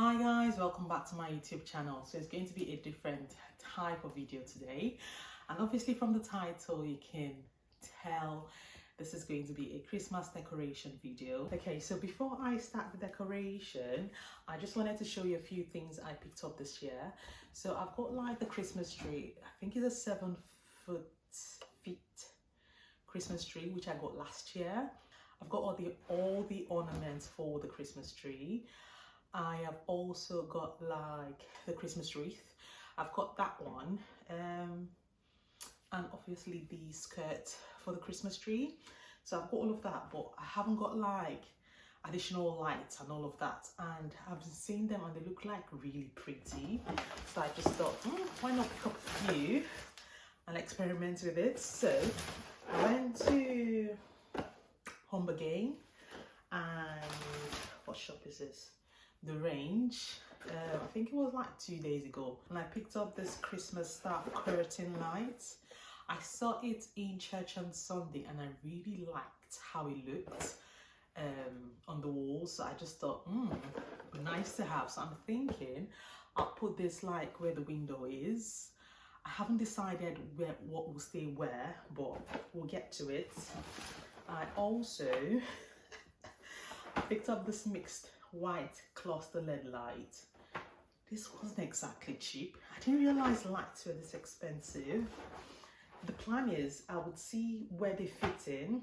Hi guys, welcome back to my YouTube channel. So it's going to be a different type of video today, and obviously from the title you can tell this is going to be a Christmas decoration video. Okay, so before I start the decoration, I just wanted to show you a few things I picked up this year. So I've got like the Christmas tree. I think it's a 7 feet Christmas tree which I got last year. I've got all the ornaments for the Christmas tree. I have also got like the Christmas wreath. I've got that one, and obviously the skirt for the Christmas tree. So I've got all of that, but I haven't got like additional lights and all of that. And I've seen them and they look like really pretty. So I just thought, why not pick up a few and experiment with it. So I went to Home Again, and what shop is this? The Range. I think it was like 2 days ago, and I picked up this Christmas star curtain lights. I saw it in church on Sunday and I really liked how it looked on the wall, so I just thought nice to have. So I'm thinking I'll put this like where the window is. I haven't decided what will stay where, but we'll get to it. I also picked up this mixed white cluster LED light. This wasn't exactly cheap. I didn't realize lights were this expensive. The plan is I would see where they fit in.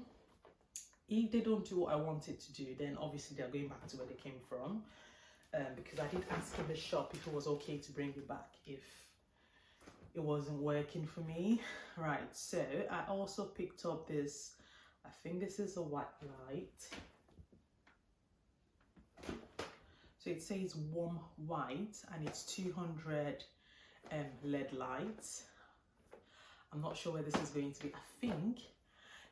If they don't do what I wanted to do, then obviously they're going back to where they came from, because I did ask in the shop if it was okay to bring it back if it wasn't working for me. Right, so I also picked up this, I think this is a white light. So it says warm white and it's 200 LED lights. I'm not sure where this is going to be. I think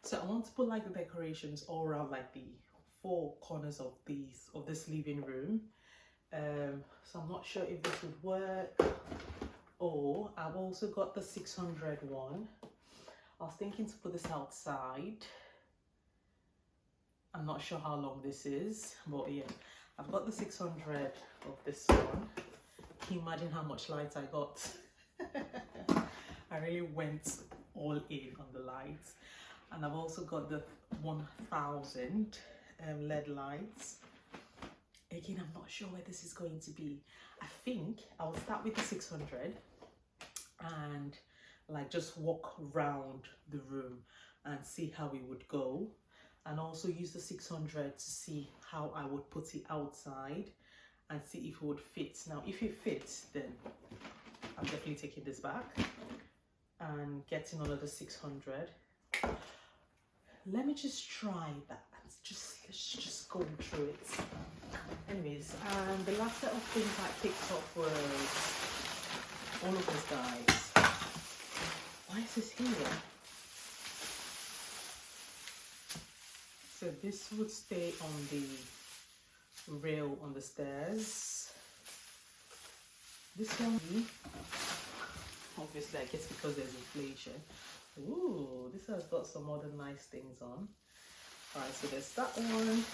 so. I want to put like the decorations all around like the four corners of this living room. So I'm not sure if this would work. Or I've also got the 600 one. I was thinking to put this outside. I'm not sure how long this is, but yeah. I've got the 600 of this one. Can you imagine how much light I got? I really went all in on the lights. And I've also got the 1000 LED lights. Again, I'm not sure where this is going to be. I think I will start with the 600 and like just walk around the room and see how it would go. And also use the 600 to see how I would put it outside and see if it would fit. Now, if it fits, then I'm definitely taking this back and getting another 600. Let me just try that. Let's just go through it. Anyways, and the last set of things I picked up was all of this, guys. Why is this here? So this would stay on the rail on the stairs. This one, obviously, I guess because there's inflation. Ooh, this has got some other nice things on. Alright, so there's that one.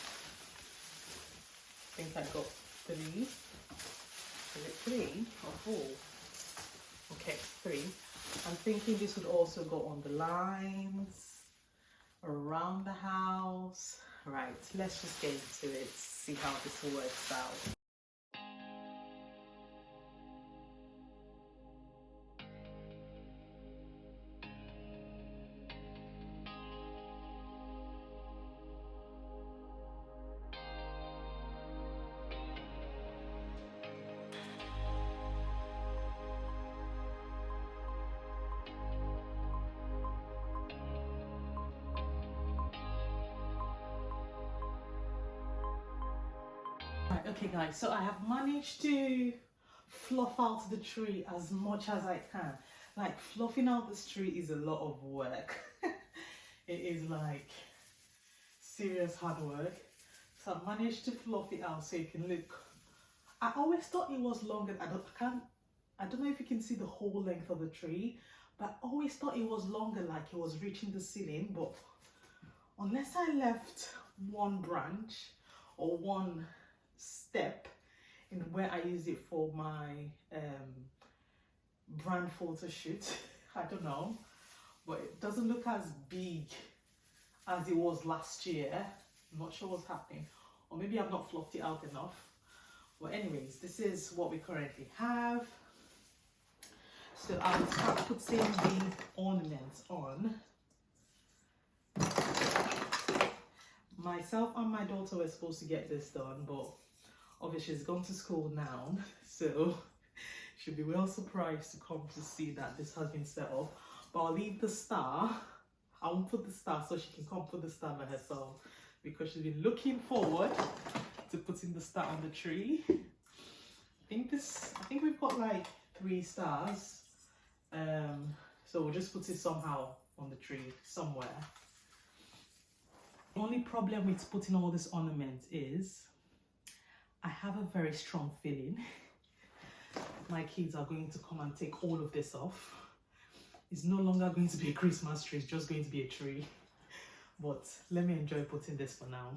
I think I got 3. Is it 3 or 4? Okay, 3. I'm thinking this would also go on the lines around the house. Right, let's just get into it, see how this works out. Right, okay guys, so I have managed to fluff out the tree as much as I can. Like, fluffing out this tree is a lot of work. It is like serious hard work. So I managed to fluff it out so you can look. I always thought it was longer. I don't know if you can see the whole length of the tree, but I always thought it was longer, like it was reaching the ceiling. But unless I left one branch or one step, in where I used it for my brand photo shoot. I don't know, but it doesn't look as big as it was last year. I'm not sure what's happening, or maybe I've not fluffed it out enough. But anyways, this is what we currently have. So I'll start putting the ornaments on. Myself and my daughter were supposed to get this done, but obviously she's gone to school now, so she'll be well surprised to come to see that this has been set up. But I'll leave the star. I won't put the star so she can come put the star by herself, because she's been looking forward to putting the star on the tree. I think we've got like 3 stars. So we'll just put it somehow on the tree somewhere. The only problem with putting all this ornament is I have a very strong feeling my kids are going to come and take all of this off. It's no longer going to be a Christmas tree, it's just going to be a tree. But let me enjoy putting this for now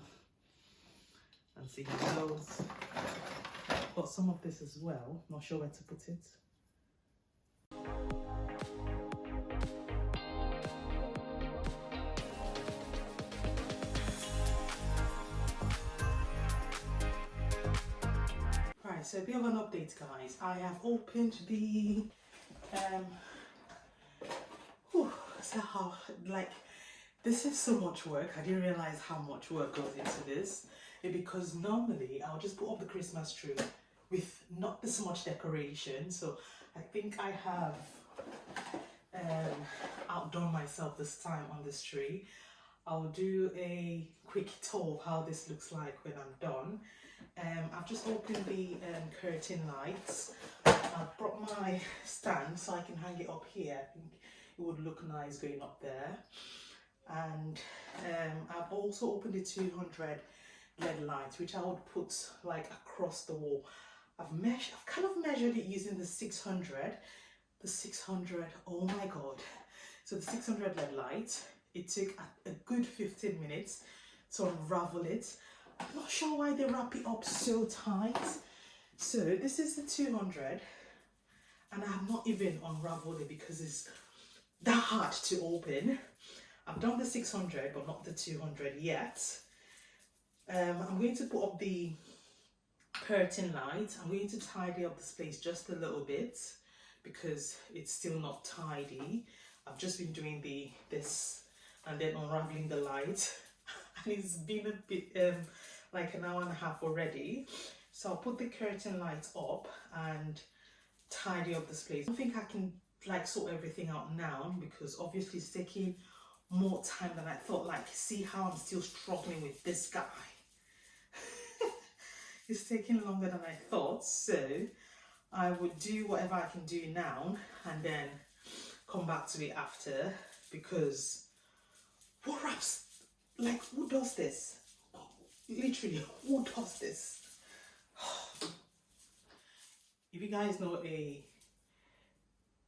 and see how it goes. I've got some of this as well, not sure where to put it. Right, so a bit of an update, guys. I have opened the so how, like, this is so much work. I didn't realize how much work goes into this, because normally I'll just put up the Christmas tree with not this much decoration. So I think I have outdone myself this time on this tree. I'll do a quick tour of how this looks like when I'm done. I've just opened the curtain lights. I've brought my stand so I can hang it up here. I think it would look nice going up there. And I've also opened the 200 LED lights, which I would put like across the wall. I've kind of measured it using the 600. The 600, oh my god. So the 600 LED light, it took a good 15 minutes to unravel it. I'm not sure why they wrap it up so tight. So this is the 200, and I have not even unraveled it because it's that hard to open. I've done the 600 but not the 200 yet. I'm going to put up the curtain light. I'm going to tidy up this place just a little bit because it's still not tidy. I've just been doing this and then unraveling the light and it's been a bit like an hour and a half already. So I'll put the curtain lights up and tidy up this place. I don't think I can like sort everything out now because obviously it's taking more time than I thought. Like, see how I'm still struggling with this guy. It's taking longer than I thought, so I would do whatever I can do now and then come back to it after, because what wraps, like, who does this? Literally, who does this? If you guys know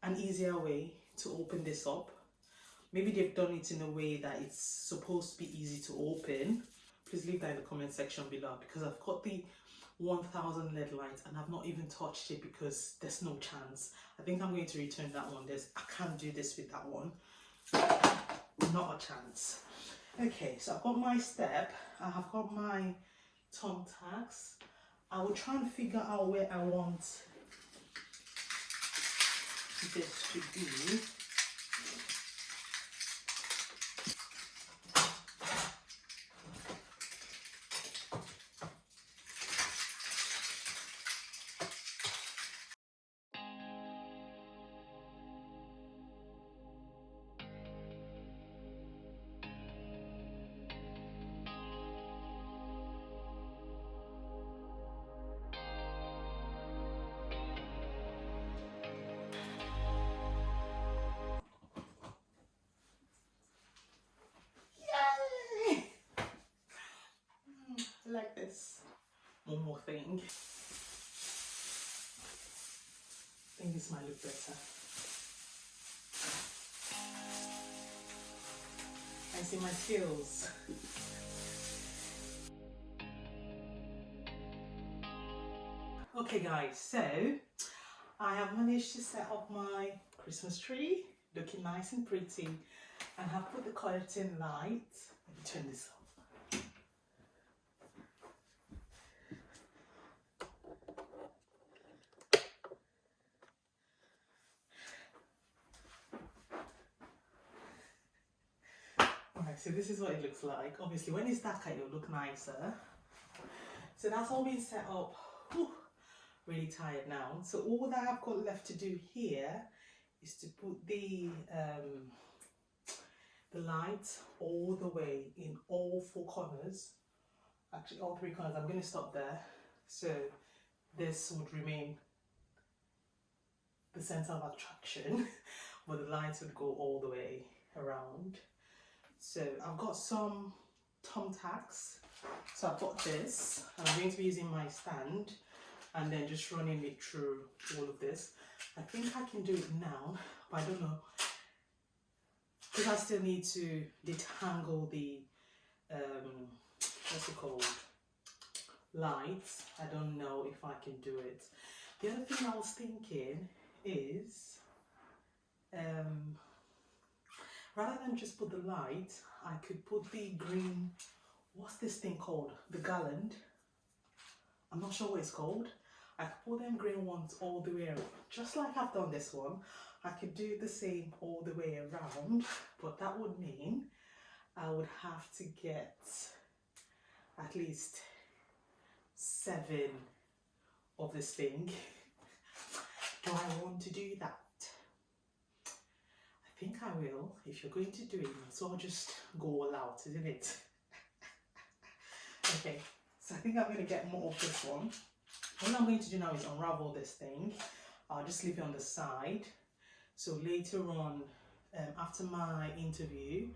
an easier way to open this up, maybe they've done it in a way that it's supposed to be easy to open, please leave that in the comment section below, because I've got the 1000 LED lights and I've not even touched it because there's no chance. I think I'm going to return that one. I can't do this with that one. Not a chance. Okay, so I've got my step. I have got my thumbtacks. I will try and figure out where I want this to be. Like this. One more thing. I think this might look better. I see my skills. Okay guys, so I have managed to set up my Christmas tree, looking nice and pretty, and have put the curtain light. Let me turn this off. Alright, so this is what it looks like. Obviously when it's darker it will look nicer. So that's all been set up. Whew, really tired now. So all that I've got left to do here is to put the light all the way in all 4 corners. Actually all 3 corners. I'm going to stop there. So this would remain the center of attraction, but the lights would go all the way around. So I've got some thumbtacks. So I've got this, and I'm going to be using my stand and then just running it through all of this. I think I can do it now, but I don't know, because I still need to detangle the what's it called, lights. I don't know if I can do it. The other thing I was thinking is rather than just put the light, I could put the green, what's this thing called, the garland. I'm not sure what it's called. I could put them green ones all the way around, just like I've done this one. I could do the same all the way around, but that would mean I would have to get at least 7 of this thing. Do I want to do that? I think I will. If you're going to do it, so I'll just go all out, isn't it? Okay, so I think I'm going to get more of this one. What I'm going to do now is unravel this thing. I'll just leave it on the side. So later on, after my interview,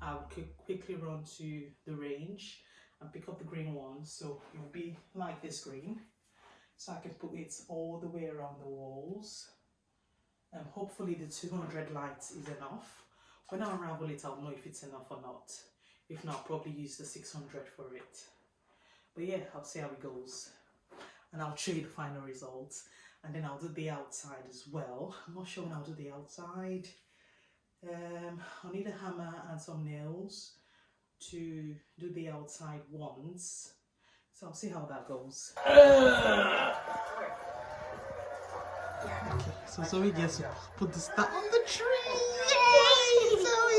I'll quickly run to the range and pick up the green one. So it will be like this green. So I can put it all the way around the walls. And hopefully the 200 lights is enough. When I unravel it, I'll know if it's enough or not. If not, I'll probably use the 600 for it. But yeah, I'll see how it goes. And I'll show you the final results. And then I'll do the outside as well. I'm not sure when I'll do the outside. I'll need a hammer and some nails to do the outside once. So I'll see how that goes. Okay, so Zoe just put the star on the tree. Yay, Zoe!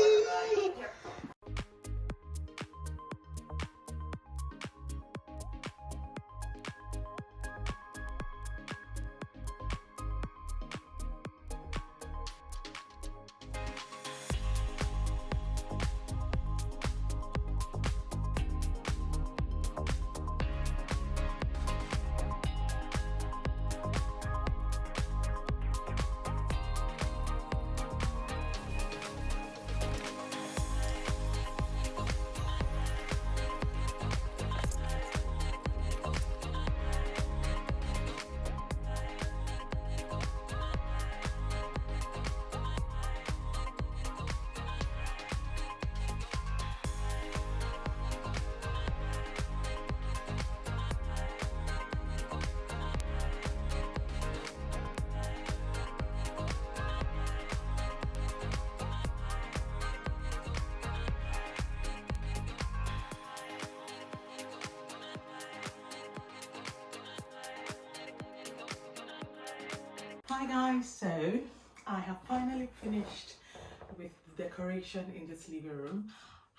Hi guys, so I have finally finished with the decoration in this living room.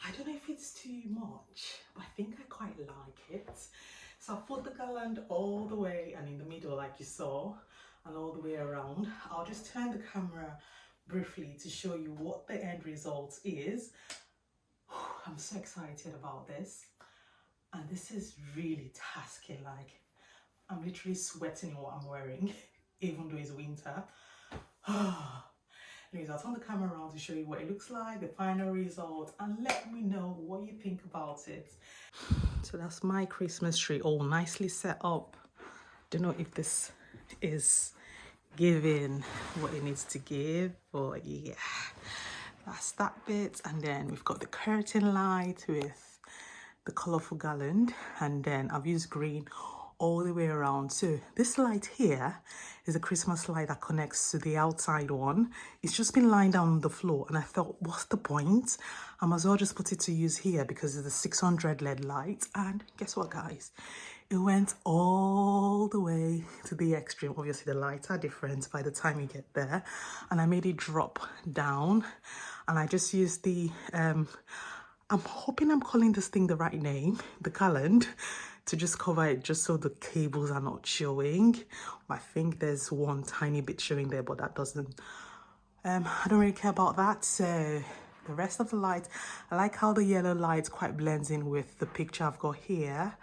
I don't know if it's too much, but I think I quite like it. So I put the garland all the way and in the middle like you saw, and all the way around. I'll just turn the camera briefly to show you what the end result is. I'm so excited about this, and this is really tasking. Like, I'm literally sweating in what I'm wearing. Even though it's winter. Anyways, I'll turn the camera around to show you what it looks like, the final result, and let me know what you think about it. So that's my Christmas tree all nicely set up. Don't know if this is giving what it needs to give, but yeah, that's that bit. And then we've got the curtain light with the colourful garland, and then I've used green all the way around. So this light here is a Christmas light that connects to the outside one. It's just been lying down on the floor, and I thought, what's the point? I might as well just put it to use here because it's a 600 LED light. And guess what, guys? It went all the way to the extreme. Obviously the lights are different by the time you get there, and I made it drop down, and I just used the I'm hoping I'm calling this thing the right name, the garland, to just cover it just so the cables are not showing. I think there's one tiny bit showing there, but that doesn't, I don't really care about that. So the rest of the light, I like how the yellow light quite blends in with the picture I've got here,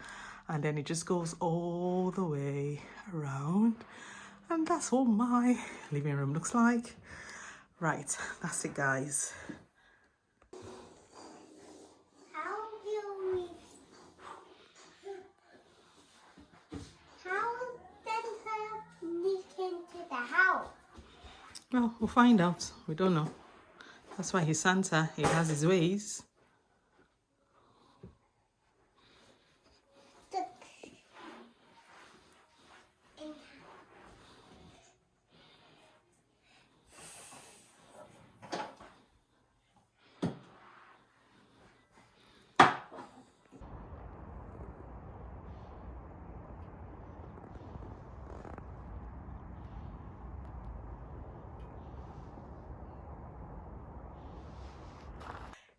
and then it just goes all the way around, and that's what my living room looks like. Right, that's it, guys. Well, we'll find out. We don't know. That's why he's Santa. He has his ways.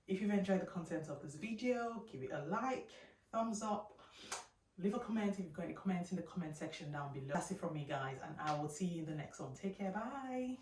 If you've enjoyed the content of this video, give it a like, thumbs up, leave a comment if you've got any comments in the comment section down below. That's it from me, guys, and I will see you in the next one. Take care, bye.